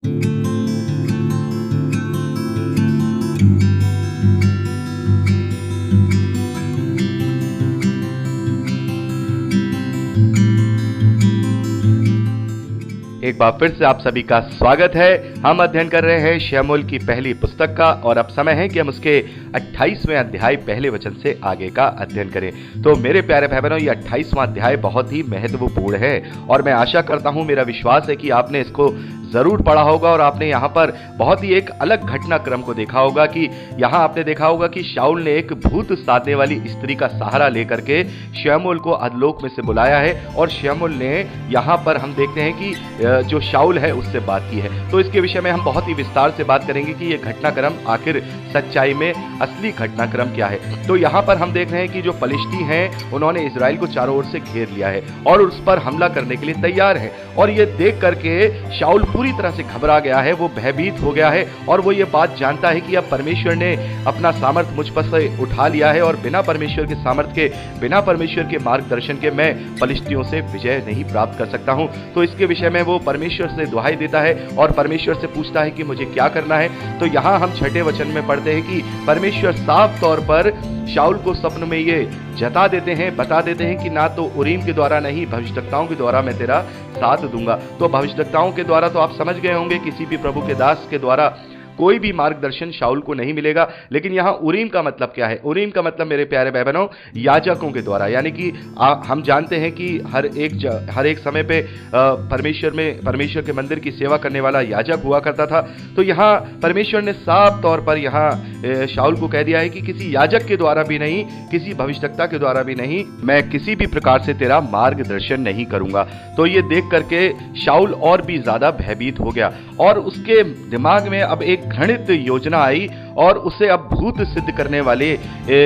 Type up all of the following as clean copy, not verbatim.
एक बार फिर से आप सभी का स्वागत है। हम अध्ययन कर रहे हैं शमूएल की पहली पुस्तक का और अब समय है कि हम उसके 28वें अध्याय पहले वचन से आगे का अध्ययन करें। तो मेरे प्यारे भाई बहनों, ये 28वां अध्याय बहुत ही महत्वपूर्ण है और मैं आशा करता हूं, मेरा विश्वास है कि आपने इसको जरूर पढ़ा होगा और आपने यहाँ पर बहुत ही एक अलग घटनाक्रम को देखा होगा कि यहाँ आपने देखा होगा कि शाऊल ने एक भूत साधने वाली स्त्री का सहारा लेकर के शमूएल को अधोलोक में से बुलाया है और शमूएल ने यहाँ पर हम देखते हैं कि जो शाऊल है उससे बात की है। तो इसके विषय में हम बहुत ही विस्तार से बात करेंगे कि ये घटनाक्रम आखिर सच्चाई में असली घटनाक्रम क्या है। तो यहाँ पर हम देख रहे हैं कि जो फलिश्ती हैं उन्होंने इजराइल को चारों ओर से घेर लिया है और उस पर हमला करने के लिए तैयार है और ये देख करके शाऊल पूरी तरह से घबरा गया है, वो भयभीत हो गया है और वो ये बात जानता है कि अब परमेश्वर ने अपना सामर्थ मुझ पर से उठा लिया है और बिना परमेश्वर के सामर्थ के, बिना परमेश्वर के मार्गदर्शन के मैं फलिश्तियों से विजय नहीं प्राप्त कर सकता हूं। तो इसके विषय में वो परमेश्वर से दुहाई देता है और परमेश्वर से पूछता है कि मुझे क्या करना है। तो यहाँ हम 6ठे वचन में पढ़ते हैं कि परमेश्वर साफ तौर पर शाऊल को स्वप्न में ये जता देते हैं, बता देते हैं कि ना तो उरीम के द्वारा नहीं, भविष्यवक्ताओं के द्वारा मैं तेरा साथ दूंगा। तो भविष्यवक्ताओं के द्वारा तो आप समझ गए होंगे, किसी भी प्रभु के दास के द्वारा कोई भी मार्गदर्शन शाऊल को नहीं मिलेगा। लेकिन यहाँ उरीम का मतलब क्या है? उरीम का मतलब मेरे प्यारे भाई बहनों, याजकों के द्वारा, यानी कि हम जानते हैं कि हर एक समय पे परमेश्वर के मंदिर की सेवा करने वाला याजक हुआ करता था। तो यहाँ परमेश्वर ने साफ तौर पर यहाँ शाऊल को कह दिया है कि किसी याजक के द्वारा भी नहीं, किसी भविष्यवक्ता के द्वारा भी नहीं, मैं किसी भी प्रकार से तेरा मार्गदर्शन नहीं करूंगा। तो ये देख करके शाऊल और भी ज्यादा भयभीत हो गया और उसके दिमाग में अब एक घृणित योजना आई और उसे अब भूत सिद्ध करने वाले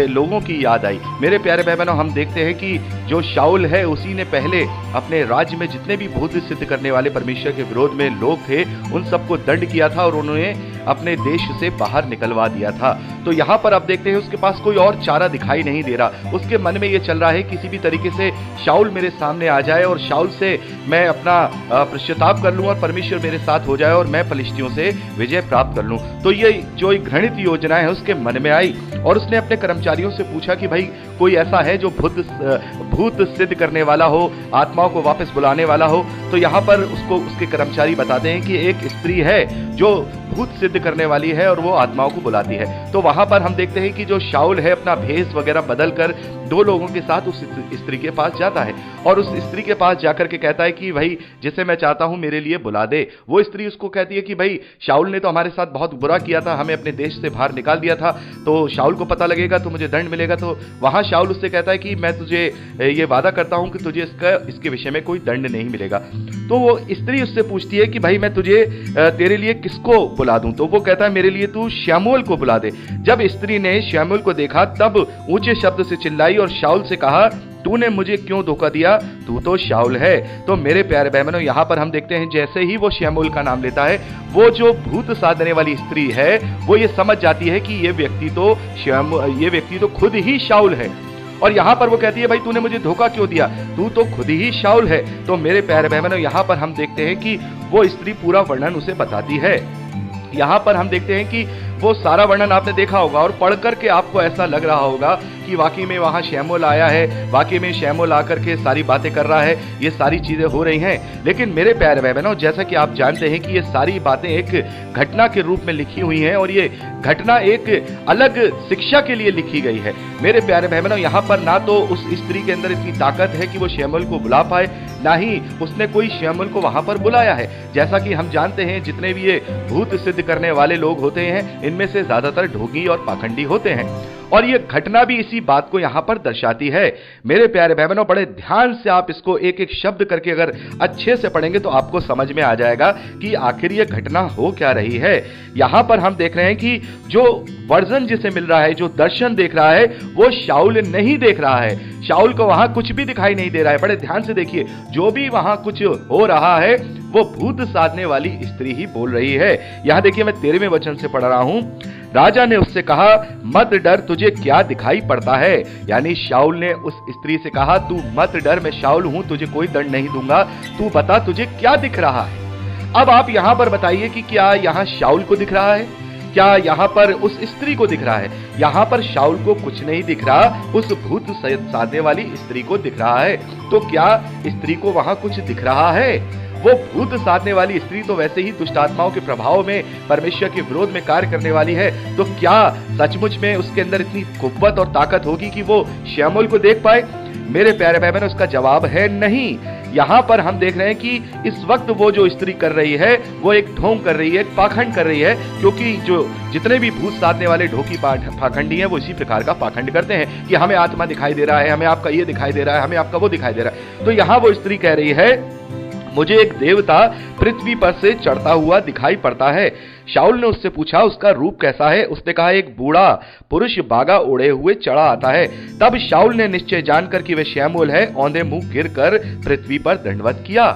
लोगों की याद आई। मेरे प्यारे भाई बहनों, हम देखते हैं कि जो शाऊल है उसी ने पहले अपने राज्य में जितने भी भूत सिद्ध करने वाले परमेश्वर के विरोध में लोग थे उन सबको दंड किया था और उन्होंने अपने देश से बाहर निकलवा दिया था। तो यहाँ पर आप देखते हैं उसके पास कोई और चारा दिखाई नहीं दे रहा। उसके मन में ये चल रहा है किसी भी तरीके से शाऊल मेरे सामने आ जाए और शाऊल से मैं अपना पश्चाताप कर लूं और परमेश्वर मेरे साथ हो जाए और मैं फलिश्तियों से विजय प्राप्त कर लूं। तो ये जो एक घृणित योजना है उसके मन में आई और उसने अपने कर्मचारियों से पूछा कि भाई कोई ऐसा है जो भूत सिद्ध करने वाला हो, आत्माओं को वापस बुलाने वाला हो। तो यहाँ पर उसके कर्मचारी बताते हैं कि एक स्त्री है जो भूत सिद्ध करने वाली है और वो आत्माओं को बुलाती है। तो वहां पर हम देखते हैं कि जो शाऊल है अपना भेष वगैरह बदल कर दो लोगों के साथ उस स्त्री के पास जाता है और उस स्त्री के पास जाकर के कहता है कि भाई जिसे मैं चाहता हूं मेरे लिए बुला दे। वो स्त्री उसको कहती है कि भाई शाऊल ने तो हमारे साथ बहुत बुरा किया था, हमें अपने देश से बाहर निकाल दिया था, तो शाऊल को पता लगेगा तो मुझे दंड मिलेगा। तो वहां शाऊल उससे कहता है कि मैं तुझे ये वादा करता हूं कि तुझे इसके विषय में कोई दंड नहीं मिलेगा। तो वो स्त्री उससे पूछती है कि भाई मैं तुझे तेरे लिए किसको बुला दूं? तो वो कहता है मेरे लिए तू शमूएल को बुला दे। जब स्त्री ने शमूएल को देखा तब ऊंचे शब्द से चिल्लाई और शाऊल से कहा, तूने मुझे क्यों धोखा दिया? तू तो शाऊल है। तो मेरे प्यारे बहनों, यहाँ पर हम देखते हैं जैसे ही वो शमूएल का नाम लेता है, वो जो भूत साधने वाली स्त्री है वो ये समझ जाती है कि ये व्यक्ति तो खुद ही शाऊल है। और यहाँ पर वो कहती है भाई तूने मुझे धोखा क्यों दिया? तू तो खुद ही शाऊल है। तो मेरे प्यारे बहनों, यहाँ पर हम देखते हैं कि वो स्त्री पूरा वर्णन उसे बताती है। यहाँ पर हम देखते हैं कि वो सारा वर्णन आपने देखा होगा और पढ़ करके आपको ऐसा लग रहा होगा कि वाकई में वहाँ शमूएल आया है, वाकई में शमूएल आकर के सारी बातें कर रहा है, ये सारी चीजें हो रही हैं। लेकिन मेरे प्यारे भाई बहनों, जैसा कि आप जानते हैं कि ये सारी बातें एक घटना के रूप में लिखी हुई हैं और ये घटना एक अलग शिक्षा के लिए लिखी गई है। मेरे प्यारे भाई बहनों, यहाँ पर ना तो उस स्त्री के अंदर इतनी ताकत है कि वो शमूएल को बुला पाए, ना ही उसने कोई शमूएल को वहां पर बुलाया है। जैसा कि हम जानते हैं जितने भी ये भूत सिद्ध करने वाले लोग होते हैं इनमें से ज्यादातर ढोंगी और पाखंडी होते हैं और ये घटना भी इसी बात को यहां पर दर्शाती है। मेरे प्यारे भाई बहनों, बड़े ध्यान से आप इसको एक एक शब्द करके अगर अच्छे से पढ़ेंगे तो आपको समझ में आ जाएगा कि आखिर ये घटना हो क्या रही है। यहां पर हम देख रहे हैं कि जो वर्जन जिसे मिल रहा है, जो दर्शन देख रहा है, वो शाऊल नहीं देख रहा है। शाऊल को वहां कुछ भी दिखाई नहीं दे रहा है। बड़े ध्यान से देखिए, जो भी वहां कुछ हो रहा है वो भूत साधने वाली स्त्री ही बोल रही है। यहां देखिए, मैं 13वें वचन से पढ़ रहा हूं। राजा ने उससे कहा, मत डर, तुझे क्या दिखाई पड़ता है? यानी शाऊल ने उस स्त्री से कहा, तू मत डर, मैं शाऊल हूं, तुझे कोई दंड नहीं दूंगा, तू बता तुझे क्या दिख रहा है? अब आप यहां पर बताइए कि क्या यहां शाऊल को दिख रहा है, क्या यहां पर उस स्त्री को दिख रहा है? यहां पर शाऊल को कुछ नहीं दिख रहा, उस भूत साधने वाली स्त्री को दिख रहा है। तो क्या स्त्री को वहां कुछ दिख रहा है? वो भूत साधने वाली स्त्री तो वैसे ही दुष्ट आत्माओं के प्रभाव में परमेश्वर के विरोध में कार्य करने वाली है, तो क्या सचमुच में उसके अंदर इतनी कुव्वत और ताकत होगी कि वो शमूएल को देख पाए? मेरे प्यारे भाई बहनों, उसका जवाब है नहीं। यहाँ पर हम देख रहे हैं कि इस वक्त वो जो स्त्री कर रही है वो एक ढोंग कर रही है, एक पाखंड कर रही है, क्योंकि जो जितने भी भूत साधने वाले ढोकी पाखंडी हैं वो इसी प्रकार का पाखंड करते हैं कि हमें आत्मा दिखाई दे रहा है, हमें आपका ये दिखाई दे रहा है, हमें आपका वो दिखाई दे रहा है। तो यहाँ वो स्त्री कह रही है, मुझे एक देवता पृथ्वी पर से चढ़ता हुआ दिखाई पड़ता है। शाऊल ने उससे पूछा, उसका रूप कैसा है? उसने कहा, एक बूढ़ा पुरुष बागा ओढ़े हुए चढ़ा आता है। तब शाऊल ने निश्चय जानकर कि वे शमूएल है, औंधे मुंह गिरकर पृथ्वी पर दंडवत किया।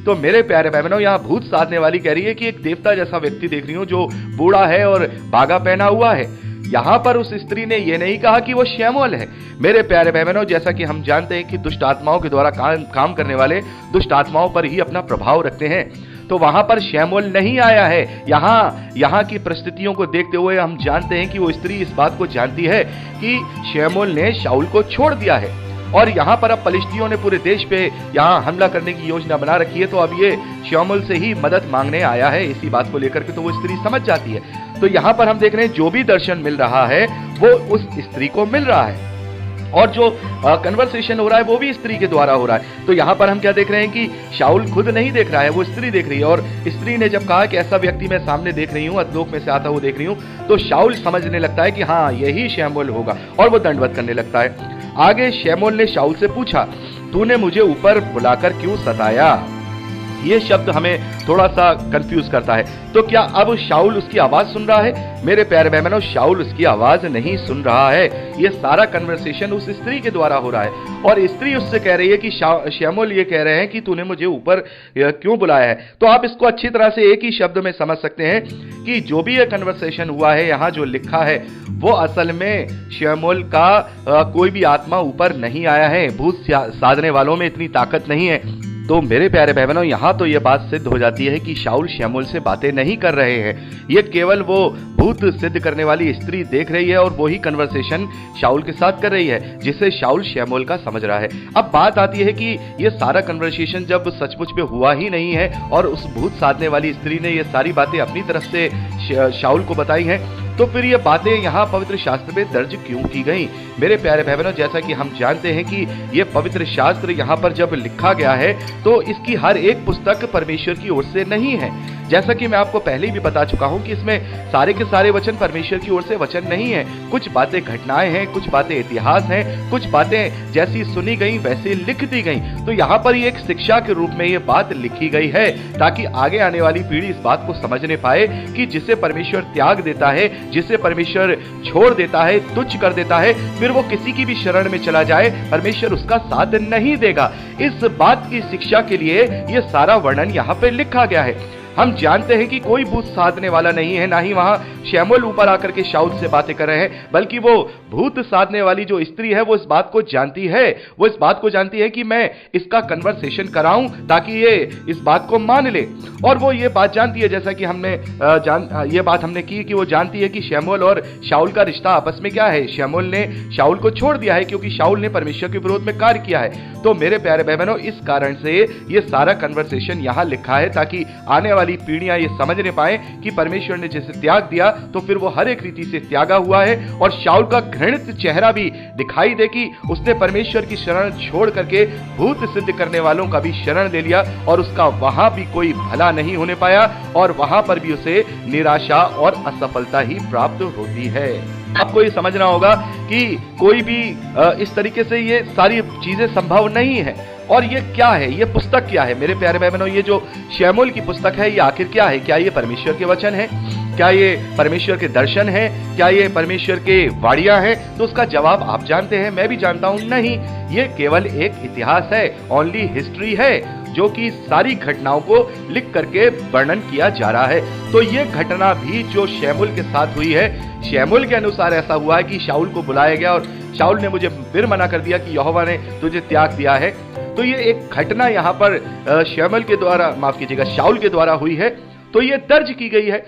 तो मेरे प्यारे भाई बहनों, यहाँ भूत साधने वाली कह रही है कि एक देवता जैसा व्यक्ति देख रही हूं जो बूढ़ा है और बागा पहना हुआ है। यहां पर उस स्त्री ने यह नहीं कहा कि वो शमूएल है। मेरे प्यारे भाई बहनों, जैसा कि हम जानते हैं कि दुष्ट आत्माओं के द्वारा काम करने वाले दुष्ट आत्माओं पर ही अपना प्रभाव रखते हैं, तो वहां पर शमूएल नहीं आया है। यहाँ की परिस्थितियों को देखते हुए हम जानते हैं कि वो स्त्री इस बात को जानती है कि शमूएल ने शाऊल को छोड़ दिया है, और यहाँ पर अब पलिश्तियों ने पूरे देश पे यहाँ हमला करने की योजना बना रखी है। तो अब ये शमूएल से ही मदद मांगने आया है, इसी बात को लेकर के तो वो स्त्री समझ जाती है। तो यहाँ पर हम देख रहे हैं जो भी दर्शन मिल रहा है वो उस स्त्री को मिल रहा है, और जो कन्वर्सेशन हो रहा है वो भी स्त्री के द्वारा हो रहा है। तो यहाँ पर हम क्या देख रहे हैं कि शाऊल खुद नहीं देख रहा है, वो स्त्री देख रही है। और स्त्री ने जब कहा कि ऐसा व्यक्ति मैं सामने देख रही हूँ, अधलोक में से आता हुआ देख रही हूँ, तो शाऊल समझने लगता है कि हाँ यही शमूएल होगा, और वो दंडवत करने लगता है। आगे शमूएल ने शाऊल से पूछा, तूने मुझे ऊपर बुलाकर क्यों सताया? ये शब्द हमें थोड़ा सा कंफ्यूज करता है। तो क्या अब शाऊल उसकी आवाज सुन रहा है? मेरे प्यारे भाई बहनों, शाऊल उसकी आवाज नहीं सुन रहा है। ये सारा कन्वर्सेशन उस स्त्री के द्वारा हो रहा है, और स्त्री उससे कह रही है कि शमूएल ये कह रहे हैं कि तूने मुझे ऊपर क्यों बुलाया है। तो आप इसको अच्छी तरह से एक ही शब्द में समझ सकते हैं कि जो भी ये कन्वर्सेशन हुआ है, यहाँ जो लिखा है वो असल में शमूएल का कोई भी आत्मा ऊपर नहीं आया है। भूत साधने वालों में इतनी ताकत नहीं है। तो मेरे प्यारे भाई बहनों, यहाँ तो ये बात सिद्ध हो जाती है कि शाऊल शमूएल से बातें नहीं कर रहे हैं। ये केवल वो भूत सिद्ध करने वाली स्त्री देख रही है, और वही कन्वर्सेशन शाऊल के साथ कर रही है, जिसे शाऊल शमूएल का समझ रहा है। अब बात आती है कि ये सारा कन्वर्सेशन जब सचमुच में हुआ ही नहीं है, और उस भूत साधने वाली स्त्री ने ये सारी बातें अपनी तरफ से शाऊल को बताई हैं, तो फिर ये बातें यहाँ पवित्र शास्त्र में दर्ज क्यों की गई? मेरे प्यारे भाई बहनों, जैसा कि हम जानते हैं कि ये पवित्र शास्त्र यहाँ पर जब लिखा गया है तो इसकी हर एक पुस्तक परमेश्वर की ओर से नहीं है। जैसा कि मैं आपको पहले भी बता चुका हूं कि इसमें सारे के सारे वचन परमेश्वर की ओर से वचन नहीं है। कुछ बातें घटनाएं हैं, कुछ बातें इतिहास हैं, कुछ बातें जैसी सुनी गई वैसे लिख दी गई। तो यहाँ पर एक शिक्षा के रूप में ये बात लिखी गई है, ताकि आगे आने वाली पीढ़ी इस बात को समझने पाए कि जिसे परमेश्वर त्याग देता है, जिसे परमेश्वर छोड़ देता है, तुच्छ कर देता है, फिर वो किसी की भी शरण में चला जाए, परमेश्वर उसका साथ नहीं देगा। इस बात की शिक्षा के लिए ये सारा वर्णन यहाँ पे लिखा गया है। हम जानते हैं कि कोई भूत साधने वाला नहीं है, ना ही वहां शमूएल ऊपर आकर के शाऊल से बातें कर रहे हैं, बल्कि वो भूत साधने वाली जो स्त्री है वो इस बात को जानती है, वो इस बात को जानती है कि मैं इसका कन्वर्सेशन कराऊं ताकि ये इस बात को मान ले। और वो ये बात जानती है, जैसा कि हमने ये बात हमने की कि वो जानती है कि शमूएल और शाऊल का रिश्ता आपस में क्या है। शमूएल ने शाऊल को छोड़ दिया है क्योंकि शाऊल ने परमेश्वर के विरोध में कार्य किया है। तो मेरे प्यारे भाई बहनों, इस कारण से ये सारा कन्वर्सेशन यहाँ लिखा है, ताकि आने वाली पीढ़ियां ये समझने पाए कि परमेश्वर ने जैसे त्याग दिया तो फिर वो हर एक रीति से त्यागा हुआ है। और शाऊल का घृणित चेहरा भी दिखाई दे कि उसने परमेश्वर की शरण छोड़ करके भूत सिद्ध करने वालों का भी शरण ले लिया, और उसका वहां भी कोई भला नहीं होने पाया, और वहां पर भी उसे निराशा और असफलता ही प्राप्त होती है। आपको ये समझना होगा कि कोई भी इस तरीके से ये सारी चीजें संभव नहीं है। और ये क्या है, ये पुस्तक क्या है? मेरे प्यारे भाई बहनों, ये जो शमूएल की पुस्तक है ये आखिर क्या है? क्या ये परमेश्वर के वचन है? क्या ये परमेश्वर के दर्शन है? क्या ये परमेश्वर के वाणियां हैं? तो उसका जवाब आप जानते हैं, मैं भी जानता हूं, नहीं, ये केवल एक इतिहास है, ओनली हिस्ट्री है, जो कि सारी घटनाओं को लिख करके वर्णन किया जा रहा है। तो ये घटना भी जो शमूएल के साथ हुई है, शमूएल के अनुसार ऐसा हुआ है कि शाऊल को बुलाया गया, और शाऊल ने मुझे फिर मना कर दिया कि यहोवा ने तुझे त्याग दिया है। तो ये एक घटना यहाँ पर शमूएल के द्वारा, माफ कीजिएगा, शाऊल के द्वारा हुई है, तो ये दर्ज की गई है,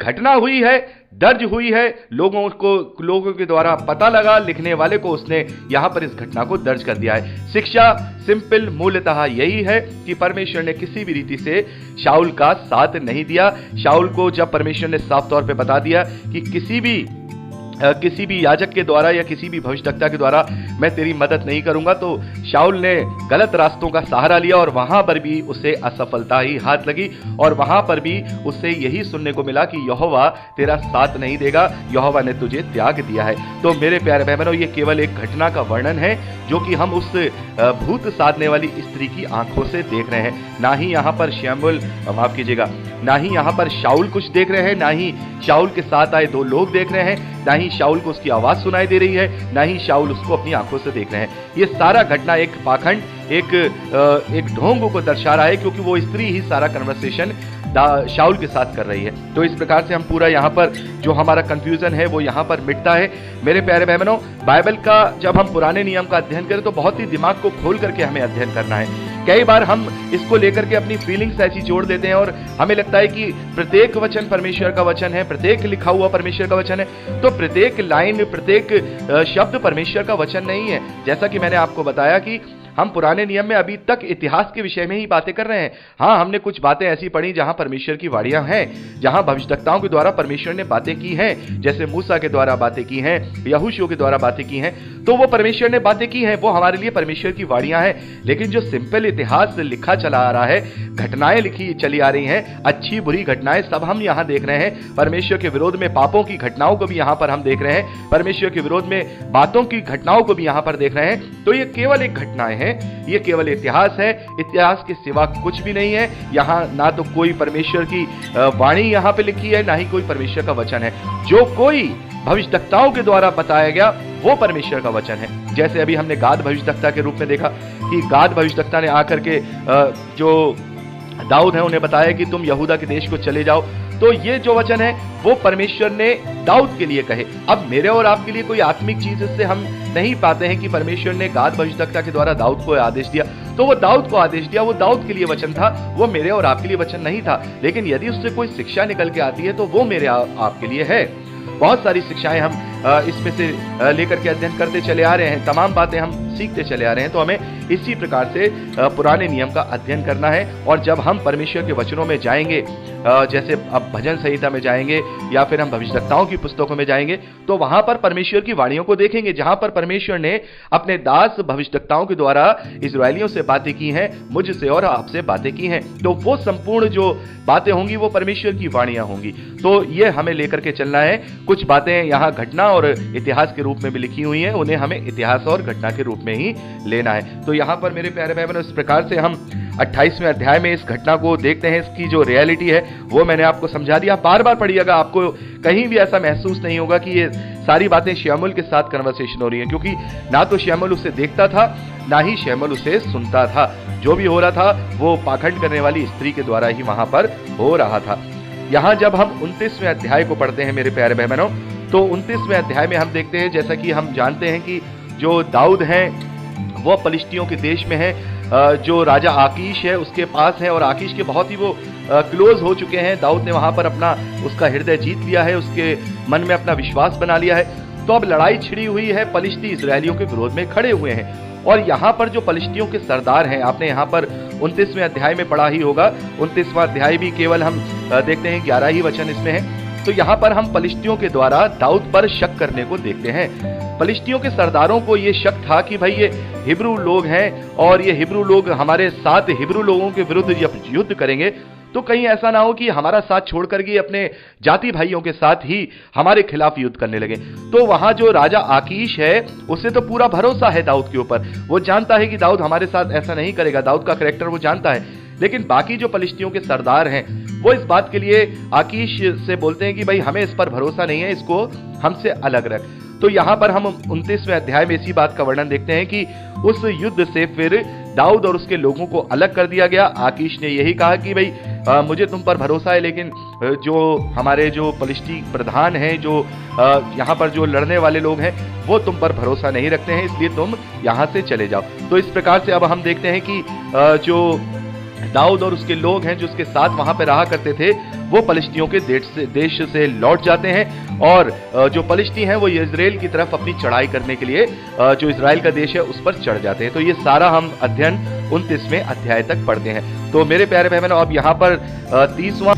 घटना हुई है, दर्ज हुई है, लोगों के द्वारा पता लगा, लिखने वाले को उसने यहां पर इस घटना को दर्ज कर दिया है। शिक्षा सिंपल मूलतः यही है कि परमेश्वर ने किसी भी रीति से शाऊल का साथ नहीं दिया। शाऊल को जब परमेश्वर ने साफ तौर पे बता दिया कि किसी भी याजक के द्वारा या किसी भी भविष्यवक्ता के द्वारा मैं तेरी मदद नहीं करूंगा, तो शाऊल ने गलत रास्तों का सहारा लिया और वहां पर भी उसे असफलता ही हाथ लगी और वहां पर भी उसे यही सुनने को मिला कि यहोवा तेरा साथ नहीं देगा, यहोवा ने तुझे त्याग दिया है। तो मेरे प्यारे भाई बहनों, ये केवल एक घटना का वर्णन है जो कि हम उस भूत साधने वाली स्त्री की आंखों से देख रहे हैं। ना ही यहाँ पर शमूएल, माफ कीजिएगा, ना ही यहाँ पर शाऊल कुछ देख रहे हैं, ना ही शाऊल के साथ आए दो लोग देख रहे हैं, ना ही शाऊल को उसकी आवाज सुनाई दे रही है, ना ही शाऊल उसको अपनी आंखों से देख रहे हैं। ये सारा घटना एक पाखंड, एक ढोंग को दर्शा रहा है, क्योंकि वो स्त्री ही सारा कन्वर्सेशन शाऊल के साथ कर रही है। तो इस प्रकार से हम पूरा यहाँ पर जो हमारा कंफ्यूजन है वो यहाँ पर मिटता है। मेरे प्यारे भाई बहनों, बाइबल का जब हम पुराने नियम का अध्ययन करें तो बहुत ही दिमाग को खोल करके हमें अध्ययन करना है। कई बार हम इसको लेकर के अपनी फीलिंग्स ऐसी जोड़ देते हैं और हमें लगता है कि प्रत्येक वचन परमेश्वर का वचन है, प्रत्येक लिखा हुआ परमेश्वर का वचन है। तो प्रत्येक लाइन, प्रत्येक शब्द परमेश्वर का वचन नहीं है। जैसा कि मैंने आपको बताया कि हम पुराने नियम में अभी तक इतिहास के विषय में ही बातें कर रहे हैं। हाँ, हमने कुछ बातें ऐसी पढ़ी जहां परमेश्वर की वाणियां हैं, जहां भविष्यवक्ताओं के द्वारा परमेश्वर ने बातें की हैं, जैसे मूसा के द्वारा बातें की हैं, यहोशू के द्वारा बातें की हैं। तो वो परमेश्वर ने बातें की हैं, वो हमारे लिए परमेश्वर की वाणियां हैं। लेकिन जो सिंपल इतिहास लिखा चला आ रहा है, घटनाएं लिखी चली आ रही हैं, अच्छी बुरी घटनाएं सब हम यहाँ देख रहे हैं। परमेश्वर के विरोध में पापों की घटनाओं को भी यहाँ पर हम देख रहे हैं, परमेश्वर के विरोध में बातों की घटनाओं को भी यहाँ पर देख रहे हैं। तो ये केवल एक घटनाएं हैं, ये केवल इतिहास है, इतिहास के सिवा कुछ भी नहीं है। यहाँ ना तो कोई परमेश्वर की वाणी यहाँ पे लिखी है, ना ही कोई परमेश्वर का वचन है। जो कोई भविष्यवक्ताओं के द्वारा बताया गया वो परमेश्वर का वचन है। जैसे अभी हमने गाद भविष्यवक्ता के रूप में देखा कि गाद भविष्यवक्ता ने आकर के जो दाऊद है उन्हें बताया कि तुम यहूदा के देश को चले जाओ। तो ये जो वचन है वो परमेश्वर ने दाऊद के लिए कहे। अब मेरे और आपके लिए कोई आत्मिक चीज इससे हम नहीं पाते हैं कि परमेश्वर ने गाद भविष्यवक्ता के द्वारा दाऊद को आदेश दिया, तो वो दाऊद को आदेश दिया, वो दाऊद के लिए वचन था, वो मेरे और आपके लिए वचन नहीं था। लेकिन यदि उससे कोई शिक्षा निकल के आती है तो वो मेरे आपके लिए है। बहुत सारी शिक्षाएं हम इसमें से लेकर के अध्ययन करते चले आ रहे हैं, तमाम बातें हम सीखते चले आ रहे हैं। तो हमें इसी प्रकार से पुराने नियम का अध्ययन करना है। और जब हम परमेश्वर के वचनों में जाएंगे, जैसे अब भजन संहिता में जाएंगे या फिर हम भविष्यवक्ताओं की पुस्तकों में जाएंगे, तो वहां पर परमेश्वर की वाणियों को देखेंगे, जहां पर परमेश्वर ने अपने दास भविष्यवक्ताओं के द्वारा इस्राएलियों से बातें की हैं, मुझसे और आपसे बातें की हैं। तो वो संपूर्ण जो बातें होंगी वो परमेश्वर की वाणियां होंगी। तो ये हमें लेकर के चलना है। कुछ बातें यहाँ घटना और इतिहास के रूप में भी लिखी हुई हैं, उन्हें हमें इतिहास और घटना के रूप में ही लेना है। तो यहाँ पर मेरे प्यारे भाई बहनों, इस प्रकार से हम 28वें अध्याय में इस घटना को देखते हैं। इसकी जो रियलिटी है वो मैंने आपको समझा दिया। बार बार पढ़िएगा, आपको कहीं भी ऐसा महसूस नहीं होगा कि ये सारी बातें शमूएल के साथ कन्वर्सेशन हो रही है, क्योंकि ना तो शमूएल उसे देखता था, ना ही शमूएल उसे सुनता था। जो भी हो रहा था वो पाखंड करने वाली स्त्री के द्वारा ही वहां पर हो रहा था। यहाँ जब हम 29वें अध्याय को पढ़ते हैं मेरे प्यारे भाई बहनों, तो 29वें अध्याय में हम देखते हैं, जैसा कि हम जानते हैं कि जो दाऊद हैं वो पलिश्तियों के देश में है, जो राजा आकीश है उसके पास है, और आकीश के बहुत ही वो क्लोज हो चुके हैं। दाऊद ने वहां पर उसका हृदय जीत लिया है, उसके मन में अपना विश्वास बना लिया है। तो अब लड़ाई छिड़ी हुई है, पलिश्ती इजरायलियों के विरोध में खड़े हुए हैं। और यहाँ पर जो पलिश्तियों के सरदार हैं, आपने यहाँ पर 29वें अध्याय में पढ़ा ही होगा, 29वां अध्याय भी केवल हम देखते हैं 11 ही वचन इसमें है। तो यहाँ पर हम पलिश्तियों के द्वारा दाऊद पर शक करने को देखते हैं। पलिश्तियों के सरदारों को ये शक था कि भाई ये हिब्रू लोग हैं और ये हिब्रू लोग हमारे साथ हिब्रू लोगों के विरुद्ध जब युद्ध करेंगे तो कहीं ऐसा ना हो कि हमारा साथ छोड़ करके अपने जाति भाइयों के साथ ही हमारे खिलाफ युद्ध करने लगे। तो वहां जो राजा आकीश है उसे तो पूरा भरोसा है दाऊद के ऊपर, वो जानता है कि दाऊद हमारे साथ ऐसा नहीं करेगा, दाऊद का कैरेक्टर वो जानता है। लेकिन बाकी जो पलिश्तियों के सरदार हैं वो इस बात के लिए आकीश से बोलते हैं कि भाई हमें इस पर भरोसा नहीं है, इसको हमसे अलग रख। तो यहाँ पर हम 29वें अध्याय में इसी बात का वर्णन देखते हैं कि उस युद्ध से फिर दाऊद और उसके लोगों को अलग कर दिया गया। आकीश ने यही कहा कि भाई मुझे तुम पर भरोसा है, लेकिन जो हमारे जो पलिश्ती प्रधान हैं, जो यहाँ पर जो लड़ने वाले लोग हैं, वो तुम पर भरोसा नहीं रखते हैं, इसलिए तुम यहाँ से चले जाओ। तो इस प्रकार से अब हम देखते हैं कि जो दाऊद और उसके लोग हैं जो उसके साथ वहां पे रहा करते थे, वो पलिश्तियों के देश से लौट जाते हैं और जो पलिश्ती हैं वो इजराइल की तरफ अपनी चढ़ाई करने के लिए जो इजराइल का देश है उस पर चढ़ जाते हैं। तो ये सारा हम अध्ययन 29वें अध्याय तक पढ़ते हैं। तो मेरे प्यारे भाई बहनों, अब यहाँ पर 30वां